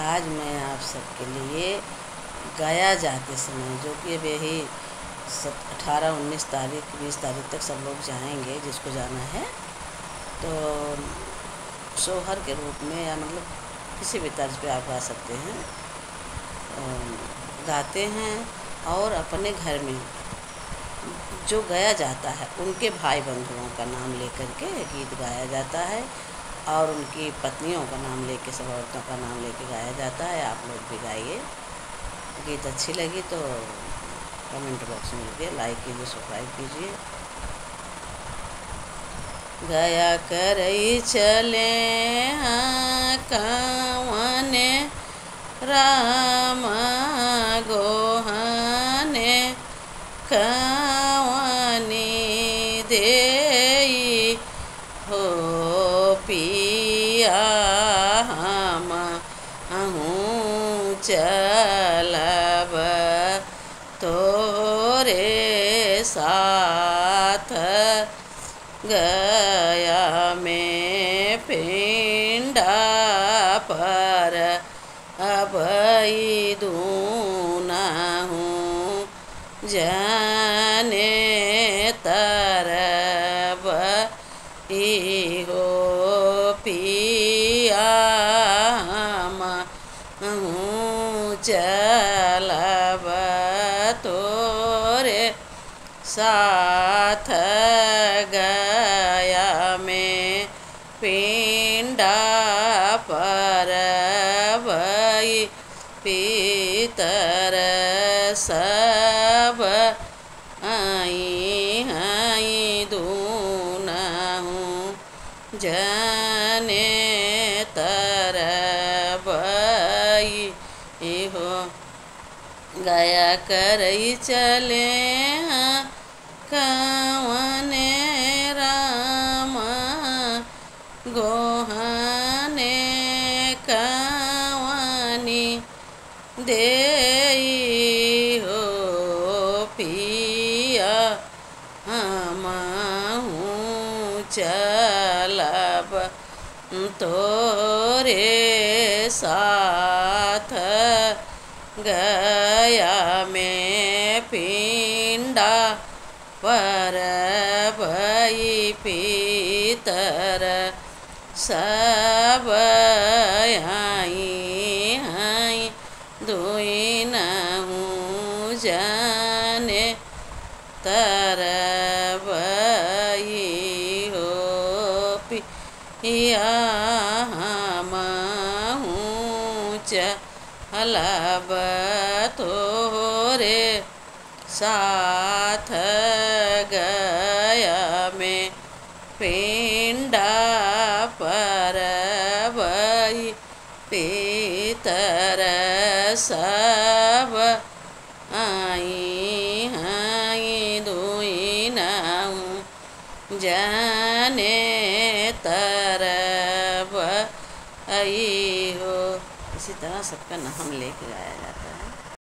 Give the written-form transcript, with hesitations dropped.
आज मैं आप सबके लिए गया जाते समय, जो कि अब यही 18, 19 तारीख 20 तारीख तक सब लोग जाएंगे जिसको जाना है, तो शौहर के रूप में या मतलब किसी भी तर्ज पे आप गा सकते हैं, गाते हैं। और अपने घर में जो गाया जाता है उनके भाई बंधुओं का नाम लेकर के गीत गाया जाता है और उनकी पत्नियों का नाम लेके, सब औरतों का नाम लेके गाया जाता है। आप लोग भी गाइए। गीत अच्छी लगी तो कमेंट बॉक्स में लिखिए, लाइक कीजिए, सब्सक्राइब कीजिए। गया करई चले कवन राम गोहने कवनी देई हो पिया हम चलब तोरे साथ। गया में पिंडा पर अभई दूना हूँ जाने तरब ही हो पिया हम चलब तोरे साथ। गया में पिंडा पर भई पितर सब आई आई दूना हूँ जाने तरब हो। गया करई चले कवन राम गोहने कवनी देई हो पिया हम चलब तोरे साथ। गया में पिंडा पर भई पितर सब आई आई दुईन हूँ जाने तरब हो पिया हम चलब तोरे साथ। गया में पिंडा पर भई पितर सब आई आई दुईन हूँ जाने तरब हो। इसी तरह सबका नाम लेके गाया जाता है।